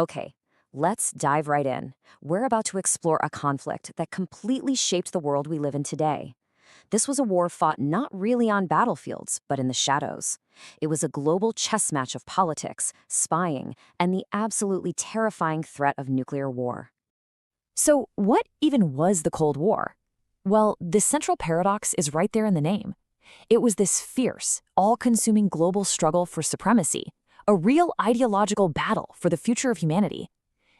Okay, let's dive right in. We're about to explore a conflict that completely shaped the world we live in today. This was a war fought not really on battlefields, but in the shadows. It was a global chess match of politics, spying, and the absolutely terrifying threat of nuclear war. So, what even was the Cold War? Well, the central paradox is right there in the name. It was this fierce, all-consuming global struggle for supremacy, a real ideological battle for the future of humanity.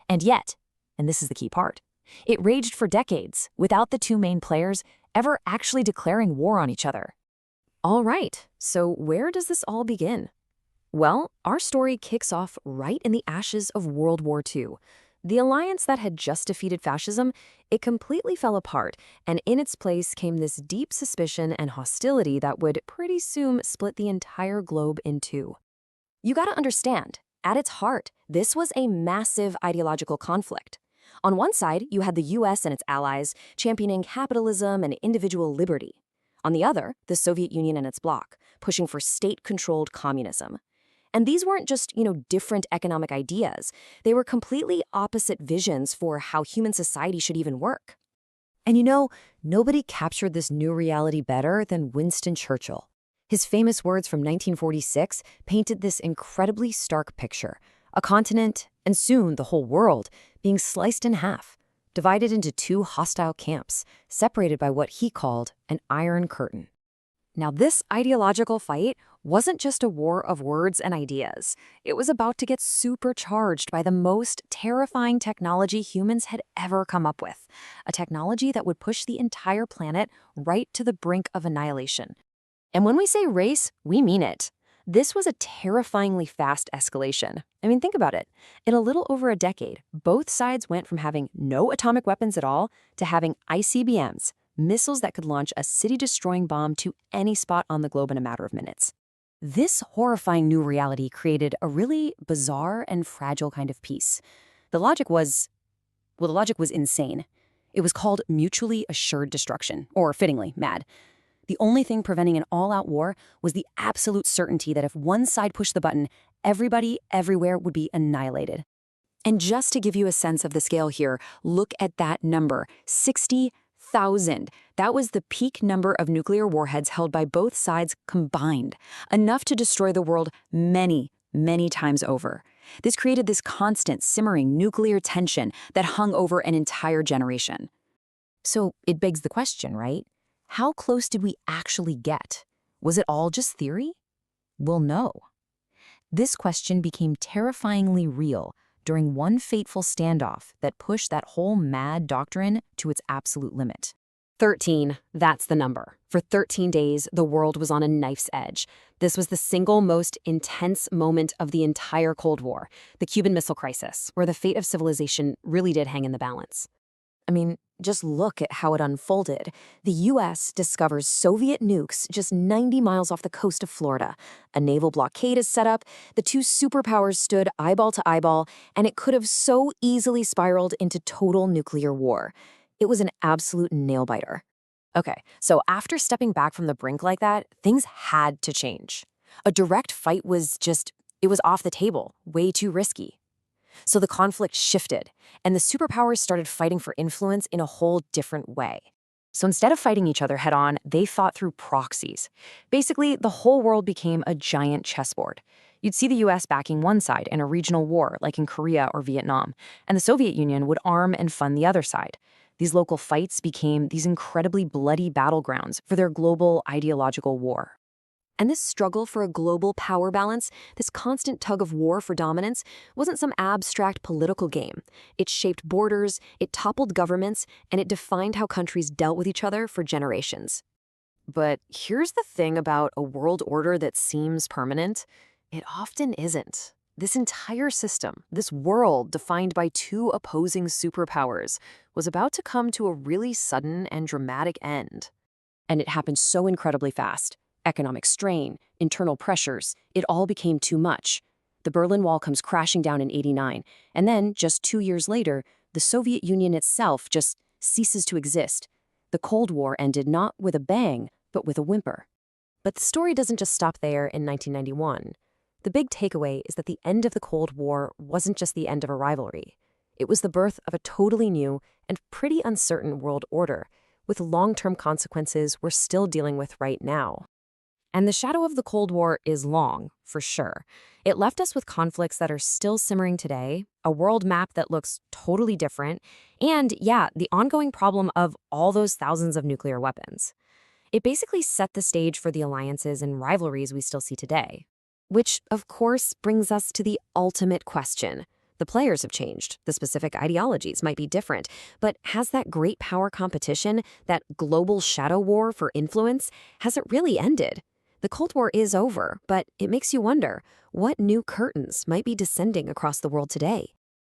And yet, and this is the key part, it raged for decades without the two main players ever actually declaring war on each other. All right, so where does this all begin? Well, our story kicks off right in the ashes of World War II. The alliance that had just defeated fascism, it completely fell apart, and in its place came this deep suspicion and hostility that would pretty soon split the entire globe in two. You gotta understand, at its heart, this was a massive ideological conflict. On one side, you had the US and its allies championing capitalism and individual liberty. On the other, the Soviet Union and its bloc, pushing for state-controlled communism. And these weren't just, different economic ideas. They were completely opposite visions for how human society should even work. And nobody captured this new reality better than Winston Churchill. His famous words from 1946 painted this incredibly stark picture. A continent, and soon the whole world, being sliced in half, divided into two hostile camps, separated by what he called an Iron Curtain. Now, this ideological fight wasn't just a war of words and ideas. It was about to get supercharged by the most terrifying technology humans had ever come up with, a technology that would push the entire planet right to the brink of annihilation. And when we say race, we mean it. This was a terrifyingly fast escalation. I mean, think about it. In a little over a decade, both sides went from having no atomic weapons at all to having ICBMs, missiles that could launch a city-destroying bomb to any spot on the globe in a matter of minutes. This horrifying new reality created a really bizarre and fragile kind of peace. The logic was insane. It was called mutually assured destruction, or fittingly, MAD. The only thing preventing an all-out war was the absolute certainty that if one side pushed the button, everybody, everywhere would be annihilated. And just to give you a sense of the scale here, look at that number, 60,000. That was the peak number of nuclear warheads held by both sides combined, enough to destroy the world many, many times over. This created this constant, simmering nuclear tension that hung over an entire generation. So it begs the question, right? How close did we actually get? Was it all just theory? Well, no. This question became terrifyingly real during one fateful standoff that pushed that whole MAD doctrine to its absolute limit. 13, that's the number. For 13 days, the world was on a knife's edge. This was the single most intense moment of the entire Cold War, the Cuban Missile Crisis, where the fate of civilization really did hang in the balance. I mean, just look at how it unfolded. The U.S. discovers Soviet nukes just 90 miles off the coast of Florida. A naval blockade is set up, the two superpowers stood eyeball to eyeball, and it could have so easily spiraled into total nuclear war. It was an absolute nail-biter. Okay, so after stepping back from the brink like that, things had to change. A direct fight it was off the table, way too risky. So the conflict shifted, and the superpowers started fighting for influence in a whole different way. So instead of fighting each other head-on, they fought through proxies. Basically, the whole world became a giant chessboard. You'd see the US backing one side in a regional war, like in Korea or Vietnam, and the Soviet Union would arm and fund the other side. These local fights became these incredibly bloody battlegrounds for their global ideological war. And this struggle for a global power balance, this constant tug of war for dominance, wasn't some abstract political game. It shaped borders, it toppled governments, and it defined how countries dealt with each other for generations. But here's the thing about a world order that seems permanent. It often isn't. This entire system, this world defined by two opposing superpowers, was about to come to a really sudden and dramatic end. And it happened so incredibly fast. Economic strain, internal pressures, it all became too much. The Berlin Wall comes crashing down in '89, and then, just 2 years later, the Soviet Union itself just ceases to exist. The Cold War ended not with a bang, but with a whimper. But the story doesn't just stop there in 1991. The big takeaway is that the end of the Cold War wasn't just the end of a rivalry. It was the birth of a totally new and pretty uncertain world order, with long-term consequences we're still dealing with right now. And the shadow of the Cold War is long, for sure. It left us with conflicts that are still simmering today, a world map that looks totally different, and yeah, the ongoing problem of all those thousands of nuclear weapons. It basically set the stage for the alliances and rivalries we still see today. Which, of course, brings us to the ultimate question. The players have changed, the specific ideologies might be different, but has that great power competition, that global shadow war for influence, has it really ended? The Cold War is over, but it makes you wonder, what new curtains might be descending across the world today?